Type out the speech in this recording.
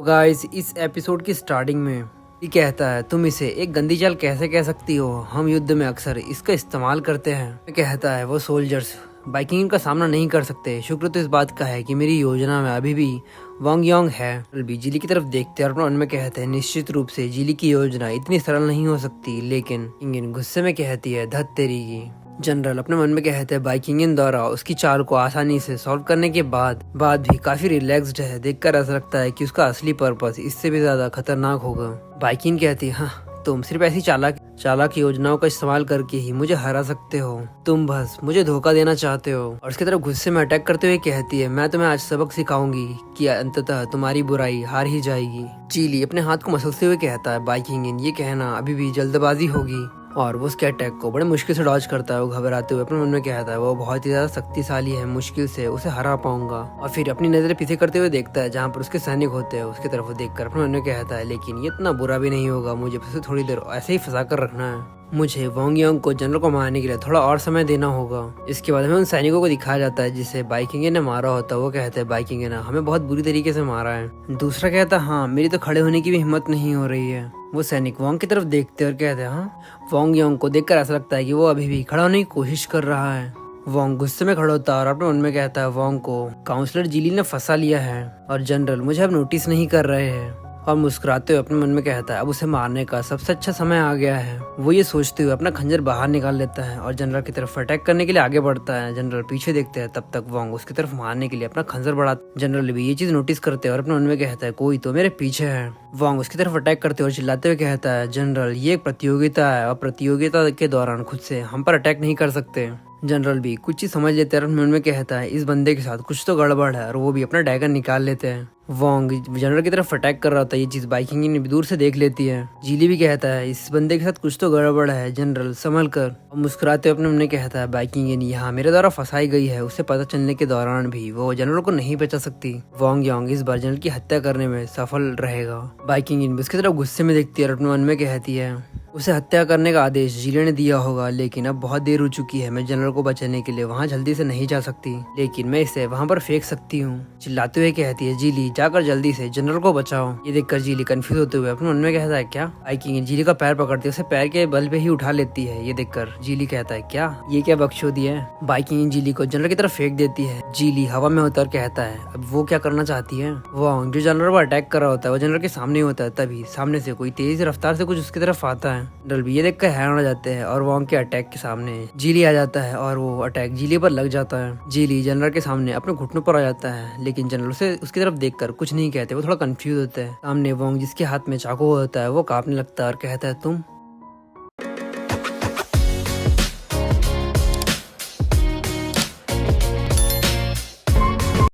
Guys इस episode की starting में ये कहता है तुम इसे एक गंदी चाल कैसे कह सकती हो, हम युद्ध में अक्सर इसका इस्तेमाल करते हैं। ये कहता है वो सोल्जर्स बाइकिंग का सामना नहीं कर सकते। शुक्र तो इस बात का है कि मेरी योजना में अभी भी वांग योंग है। जीली की तरफ देखते हैं और अपने मन में कहते हैं निश्चित रूप से जीली की योजना इतनी सरल नहीं हो सकती। लेकिन इंगिन गुस्से में कहती है धत तेरी की। जनरल अपने मन में कहते हैं बाइकिंग द्वारा उसकी चाल को आसानी से सॉल्व करने के बाद भी काफी रिलैक्स्ड है। देखकर ऐसा लगता है कि उसका असली पर्पस इससे भी ज्यादा खतरनाक होगा। बाइकिंग कहती है हाँ तुम सिर्फ ऐसी चालाक योजनाओं का इस्तेमाल करके ही मुझे हरा सकते हो। तुम बस मुझे धोखा देना चाहते हो। और उसकी तरफ गुस्से में अटैक करते हुए कहती है मैं तुम्हें आज सबक सिखाऊंगी कि अंततः तुम्हारी बुराई हार ही जाएगी। चीली अपने हाथ को मसलते हुए कहता है बाइकिंग ये कहना अभी भी जल्दबाजी होगी। और वो उसके अटैक को बड़े मुश्किल से डॉज करता है। वो घबराते हुए अपने मन में कहता है वो बहुत ही ज्यादा शक्तिशाली है, मुश्किल से उसे हरा पाऊंगा। और फिर अपनी नजरें पीछे करते हुए देखता है जहाँ पर उसके सैनिक होते हैं। उसकी तरफ देखकर अपने मन में कहता है लेकिन ये इतना बुरा भी नहीं होगा, मुझे उसे थोड़ी देर ऐसे ही फंसा कर रखना है। मुझे वांग योंग को जनरल को मारने के लिए थोड़ा और समय देना होगा। इसके बाद हमें उन सैनिकों को दिखाया जाता है जिसे बाइकिंग ने मारा होता है। वो कहते हैं बाइकिंग ने हमें बहुत बुरी तरीके से मारा है। दूसरा कहता है हाँ मेरी तो खड़े होने की भी हिम्मत नहीं हो रही है। वो सैनिक वांग की तरफ देखते और कहते हैं हाँ। वांग योंग को देखकर ऐसा लगता है कि वो अभी भी खड़ा होने की कोशिश कर रहा है। वांग गुस्से में खड़ा होता है और अपने मन में कहता है वांग को काउंसलर जीली ने फंसा लिया है और जनरल मुझे अब नोटिस नहीं कर रहे हैं। और मुस्कुराते हुए अपने मन में कहता है अब उसे मारने का सबसे अच्छा समय आ गया है। वो ये सोचते हुए अपना खंजर बाहर निकाल लेता है और जनरल की तरफ अटैक करने के लिए आगे बढ़ता है। जनरल पीछे देखते हैं, तब तक वांग उसकी तरफ मारने के लिए अपना खंजर बढ़ाता। जनरल भी ये चीज नोटिस करते हैं और अपने मन में कहता है कोई तो मेरे पीछे है। वांग उसकी तरफ अटैक करते और चिल्लाते हुए कहता है जनरल ये एक प्रतियोगिता है और प्रतियोगिता के दौरान खुद से हम पर अटैक नहीं कर सकते। जनरल भी कुछ चीज समझ लेते हैं और मन में कहता है इस बंदे के साथ कुछ तो गड़बड़ है और वो भी अपना डैगर निकाल लेते हैं। वांग जनरल की तरफ अटैक कर रहा था, ये चीज बाइकिंग ने दूर से देख लेती है। जीली भी कहता है इस बंदे के साथ कुछ तो गड़बड़ है, जनरल संभल कर। और मुस्कुराते अपने मन में कहता है बाइकिंग यहाँ मेरे द्वारा फंसाई गई है। उसे पता चलने के दौरान भी वो जनरल को नहीं बचा सकती। वांग योंग इस बार जनरल की हत्या करने में सफल रहेगा। बाइकिंग उसकी तरफ गुस्से में देखती है और अपने मन में कहती है उसे हत्या करने का आदेश जीले ने दिया होगा, लेकिन अब बहुत देर हो चुकी है। मैं जनरल को बचाने के लिए वहाँ जल्दी से नहीं जा सकती, लेकिन मैं इसे वहाँ पर फेंक सकती हूँ। चिल्लाते हुए कहती है जीली जाकर जल्दी से जनरल को बचाओ। ये देखकर जीली कंफ्यूज होते हुए अपने मन में कहता है क्या। बाइकिंग जीली का पैर पकड़ती है, उसे पैर के बल पे ही उठा लेती है। ये देखकर जीली कहता है क्या ये क्या बकचोदी है। बाइकिंग जीली को जनरल की तरफ फेंक देती है। जीली हवा में होता और कहता है अब वो क्या करना चाहती है। वांग जो जनरल पर अटैक कर रहा होता है वो जनरल के सामने होता है, तभी सामने से कोई तेज रफ्तार से कुछ उसकी तरफ आता है। जनरल भी ये देखकर हैरान हो जाते हैं और वांग के अटैक के सामने जीली आ जाता है और वो अटैक जीली पर लग जाता है। जीली जनरल के सामने अपने घुटनों पर आ जाता है, लेकिन जनरल उसे उसकी तरफ देखकर कुछ नहीं कहते। वो थोड़ा कंफ्यूज होता है। सामने वांग जिसके हाथ में चाकू होता है वो कांपने लगता है और कहता है तुम